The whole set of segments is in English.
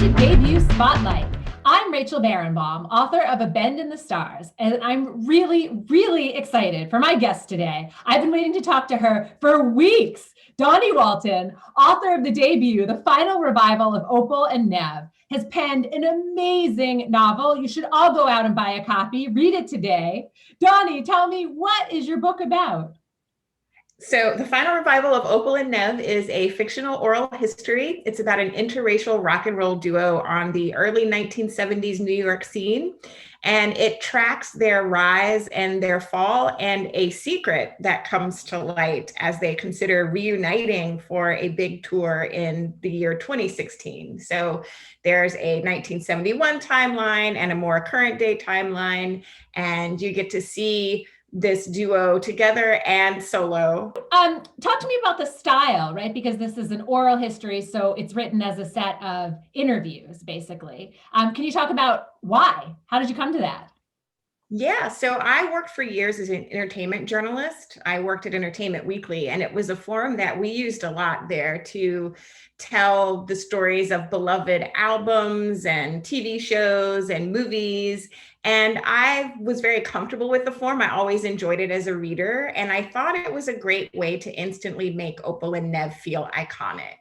to Debut Spotlight. I'm Rachel Barenbaum, author of A Bend in the Stars, and I'm really excited for my guest today. I've been waiting to talk to her for weeks. Dawnie Walton, author of the debut, the final revival of Opal and Nev, has penned an amazing novel. You should all go out and buy a copy. Read it today. Dawnie, tell me, what is your book about? So, the final revival of Opal and Nev is a fictional oral history. It's about an interracial rock and roll duo on the early 1970s New York scene. And it tracks their rise and their fall and a secret that comes to light as they consider reuniting for a big tour in the year 2016. So, there's a 1971 timeline and a more current day timeline, and you get to see this duo together and solo. Talk to me about the style, right? Because this is an oral history, so it's written as a set of interviews, basically. Can you talk about why? How did you come to that? Yeah, so I worked for years as an entertainment journalist. I worked at Entertainment Weekly, and it was a forum that we used a lot there to tell the stories of beloved albums and TV shows and movies. And I was very comfortable with the form. I always enjoyed it as a reader. And I thought it was a great way to instantly make Opal and Nev feel iconic,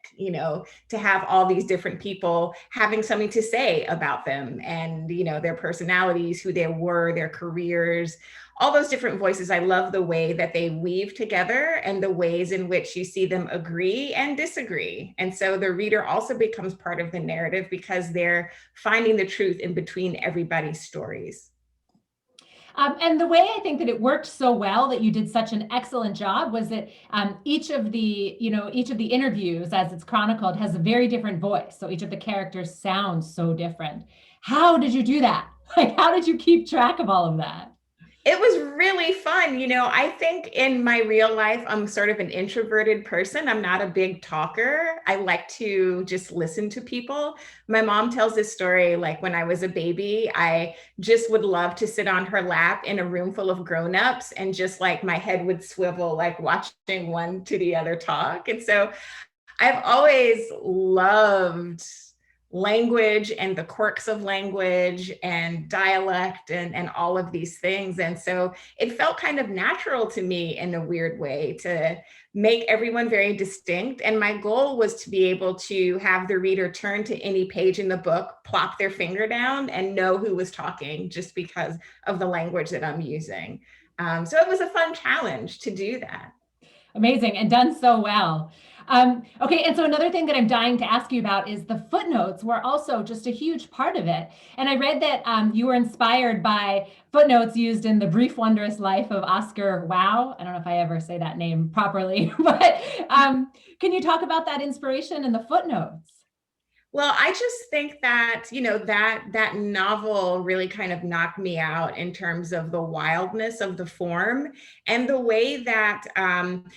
to have all these different people having something to say about them and, their personalities, who they were, their careers, all those different voices. I love the way that they weave together and the ways in which you see them agree and disagree. And so the reader also becomes part of the narrative because they're finding the truth in between everybody's stories. And the way I think that it worked so well, that you did such an excellent job, was that each of the interviews, as it's chronicled, has a very different voice. So each of the characters sounds so different. How did you do that? Like, how did you keep track of all of that? It was really fun. I think in my real life, I'm sort of an introverted person. I'm not a big talker. I like to just listen to people. My mom tells this story, like when I was a baby, I just would love to sit on her lap in a room full of grown-ups, and just like my head would swivel, like watching one to the other talk. And so I've always loved language and the quirks of language and dialect and all of these things. And so it felt kind of natural to me in a weird way to make everyone very distinct. And my goal was to be able to have the reader turn to any page in the book, plop their finger down, and know who was talking just because of the language that I'm using. So it was a fun challenge to do that. Amazing, and done so well. Okay, and so another thing that I'm dying to ask you about is the footnotes were also just a huge part of it. And I read that you were inspired by footnotes used in The Brief Wondrous Life of Oscar Wow. I don't know if I ever say that name properly, but can you talk about that inspiration and the footnotes? Well, I just think that, that novel really kind of knocked me out in terms of the wildness of the form and the way that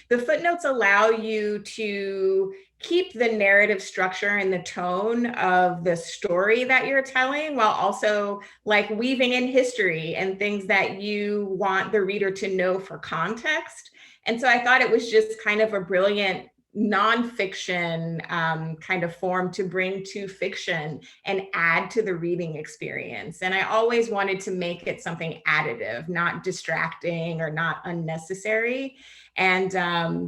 the footnotes allow you to keep the narrative structure and the tone of the story that you're telling, while also like weaving in history and things that you want the reader to know for context. And so I thought it was just kind of a brilliant nonfiction kind of form to bring to fiction and add to the reading experience. And I always wanted to make it something additive, not distracting or not unnecessary. And I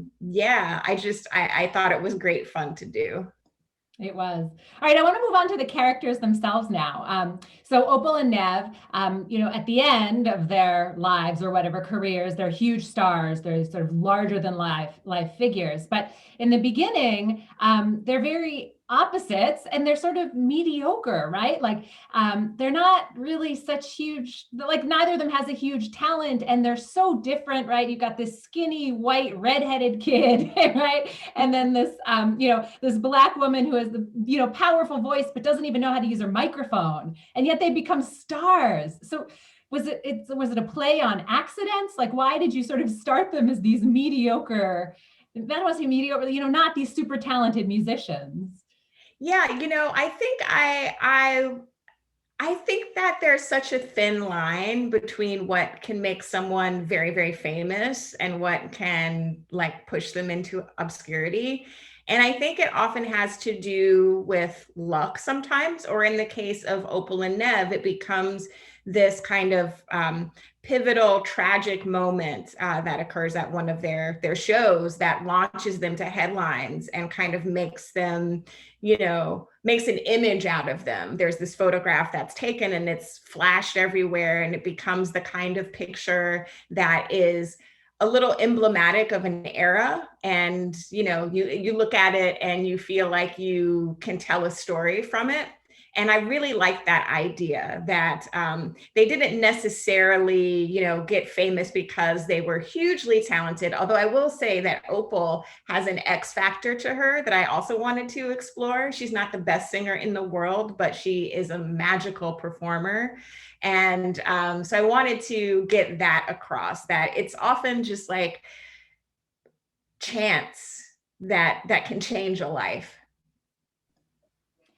thought it was great fun to do. It was. All right, I want to move on to the characters themselves now. So Opal and Nev, at the end of their lives or whatever careers, they're huge stars. They're sort of larger than life figures. But in the beginning, they're very opposites, and they're sort of mediocre, right? Like they're not really such huge, like neither of them has a huge talent, and they're so different, right? You've got this skinny white redheaded kid, right? And then this this black woman who has the powerful voice but doesn't even know how to use her microphone, and yet they become stars. So was it a play on accidents? Like, why did you sort of start them as these mediocre, I don't want to say mediocre, not these super talented musicians? Yeah, I think that there's such a thin line between what can make someone very, very famous and what can like push them into obscurity. And I think it often has to do with luck sometimes, or in the case of Opal and Nev, it becomes this kind of pivotal, tragic moment that occurs at one of their shows that launches them to headlines and kind of makes them, makes an image out of them. There's this photograph that's taken and it's flashed everywhere, and it becomes the kind of picture that is a little emblematic of an era. And you look at it and you feel like you can tell a story from it. And I really like that idea that they didn't necessarily, get famous because they were hugely talented. Although I will say that Opal has an X factor to her that I also wanted to explore. She's not the best singer in the world, but she is a magical performer. And so I wanted to get that across, that it's often just like chance that can change a life.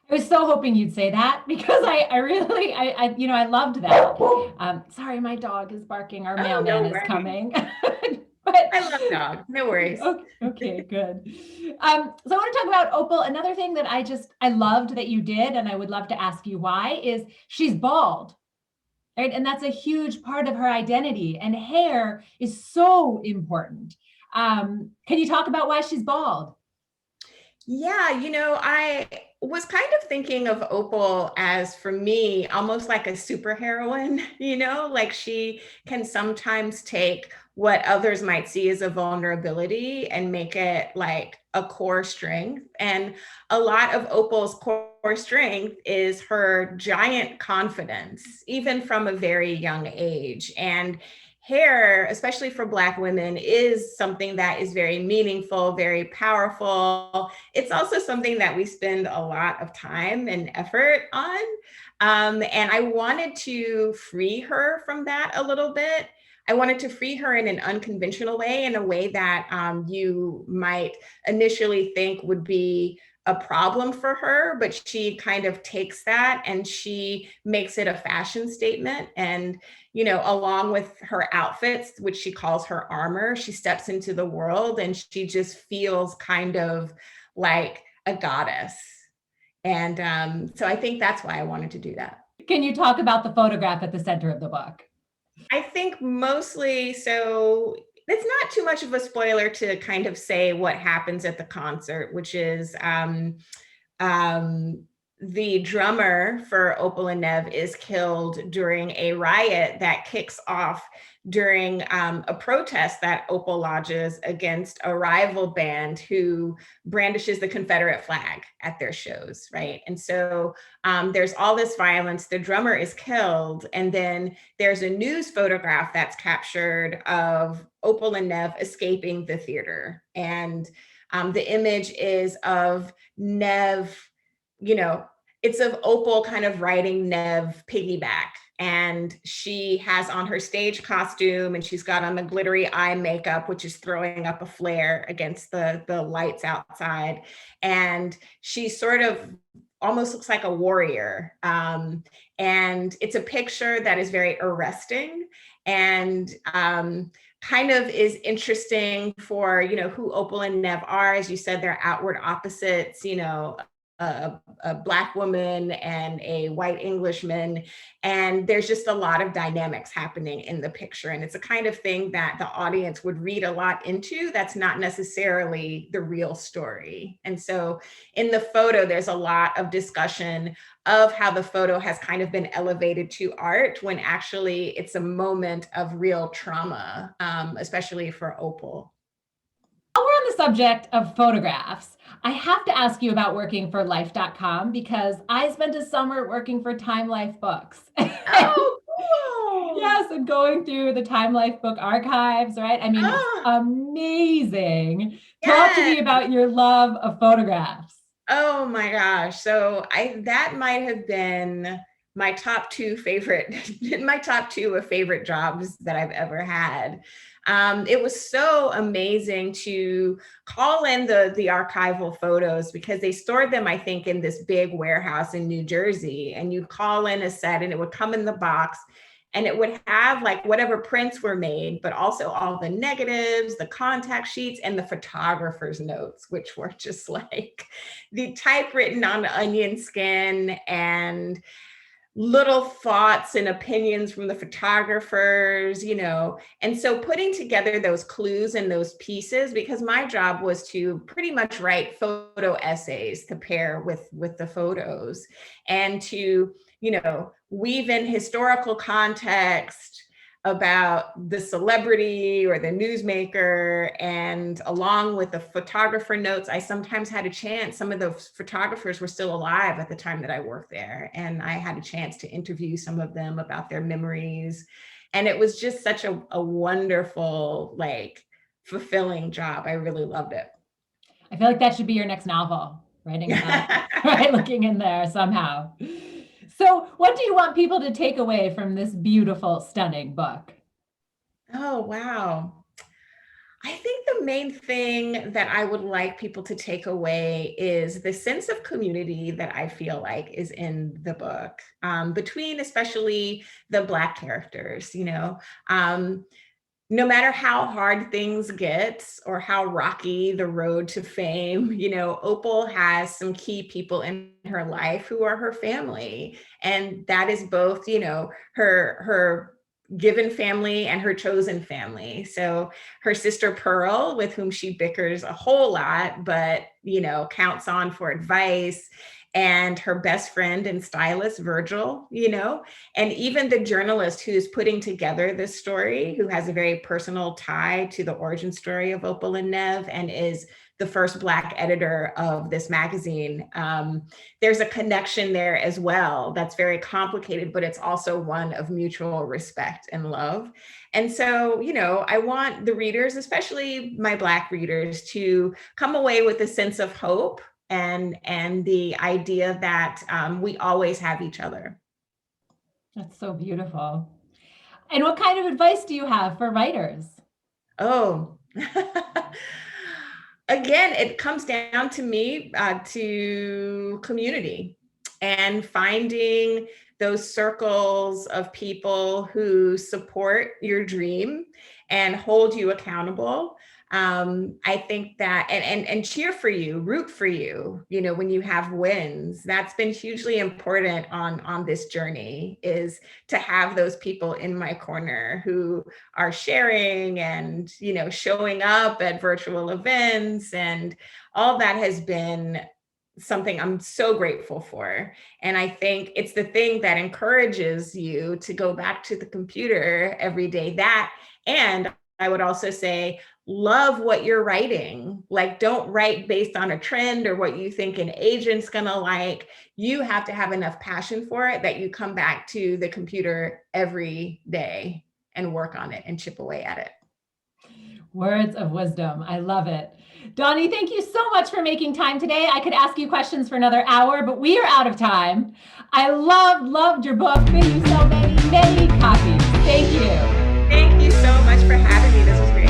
I was so hoping you'd say that because I really, I loved that. Sorry, my dog is barking. Our mailman is coming. But I love dogs. No worries. Okay, good. So I want to talk about Opal. Another thing that I loved that you did, and I would love to ask you why, is she's bald. Right? And that's a huge part of her identity. And hair is so important. Can you talk about why she's bald? Yeah, I was kind of thinking of Opal as, for me, almost like a superheroine, like she can sometimes take what others might see as a vulnerability and make it like a core strength. And a lot of Opal's core strength is her giant confidence, even from a very young age. And hair, especially for Black women, is something that is very meaningful, very powerful. It's also something that we spend a lot of time and effort on. And I wanted to free her from that a little bit. I wanted to free her in an unconventional way, in a way that you might initially think would be a problem for her, but she kind of takes that and she makes it a fashion statement. And along with her outfits, which she calls her armor, she steps into the world and she just feels kind of like a goddess. And so I think that's why I wanted to do that. Can you talk about the photograph at the center of the book? I think mostly, so it's not too much of a spoiler to kind of say what happens at the concert, which is the drummer for Opal and Nev is killed during a riot that kicks off during a protest that Opal lodges against a rival band who brandishes the Confederate flag at their shows, right? And so there's all this violence, the drummer is killed, and then there's a news photograph that's captured of Opal and Nev escaping the theater. And the image is of Nev, it's of Opal kind of riding Nev piggyback. And she has on her stage costume and she's got on the glittery eye makeup, which is throwing up a flare against the lights outside. And she sort of almost looks like a warrior. And it's a picture that is very arresting and kind of is interesting for, who Opal and Nev are. As you said, they're outward opposites, a Black woman and a white Englishman. And there's just a lot of dynamics happening in the picture. And it's a kind of thing that the audience would read a lot into that's not necessarily the real story. And so in the photo, there's a lot of discussion of how the photo has kind of been elevated to art when actually it's a moment of real trauma, especially for Opal. While we're on the subject of photographs, I have to ask you about working for life.com because I spent a summer working for Time Life books. Oh, cool. Yes, and going through the Time Life book archives, right? I mean, it's amazing. Talk to me about your love of photographs. Oh my gosh. So that might have been my top two of favorite jobs that I've ever had. It was so amazing to call in the archival photos because they stored them, I think, in this big warehouse in New Jersey. And you'd call in a set and it would come in the box. and it would have like whatever prints were made, but also all the negatives, the contact sheets, and the photographer's notes, which were just like the typewritten on the onion skin, and little thoughts and opinions from the photographers, and so putting together those clues and those pieces, because my job was to pretty much write photo essays to pair with the photos, and to weave in historical context about the celebrity or the newsmaker. And along with the photographer notes, I sometimes had a chance, some of the photographers were still alive at the time that I worked there, and I had a chance to interview some of them about their memories. And it was just such a wonderful, like, fulfilling job. I really loved it. I feel like that should be your next novel, writing about, right? Looking in there somehow. So, what do you want people to take away from this beautiful, stunning book? Oh, wow. I think the main thing that I would like people to take away is the sense of community that I feel like is in the book, between especially the Black characters. No matter how hard things get or how rocky the road to fame, Opal has some key people in her life who are her family. And that is both, her given family and her chosen family. So her sister Pearl, with whom she bickers a whole lot, but, counts on for advice, and her best friend and stylist, Virgil, and even the journalist who's putting together this story, who has a very personal tie to the origin story of Opal and Nev, and is the first Black editor of this magazine. There's a connection there as well that's very complicated, but it's also one of mutual respect and love. And so, I want the readers, especially my Black readers, to come away with a sense of hope and the idea that we always have each other. That's so beautiful. And what kind of advice do you have for writers? Oh, again, it comes down to me, to community, and finding those circles of people who support your dream and hold you accountable. I think that, and cheer for you, root for you, when you have wins. That's been hugely important on this journey, is to have those people in my corner who are sharing and, showing up at virtual events, and all that has been something I'm so grateful for. And I think it's the thing that encourages you to go back to the computer every day. That, and I would also say, love what you're writing. Like, don't write based on a trend or what you think an agent's gonna like. You have to have enough passion for it that you come back to the computer every day and work on it and chip away at it. Words of wisdom. I love it. Dawnie, thank you so much for making time today. I could ask you questions for another hour, but we are out of time. I loved your book. Thank you so many copies. Thank you. Thank you so much for having me. This was great.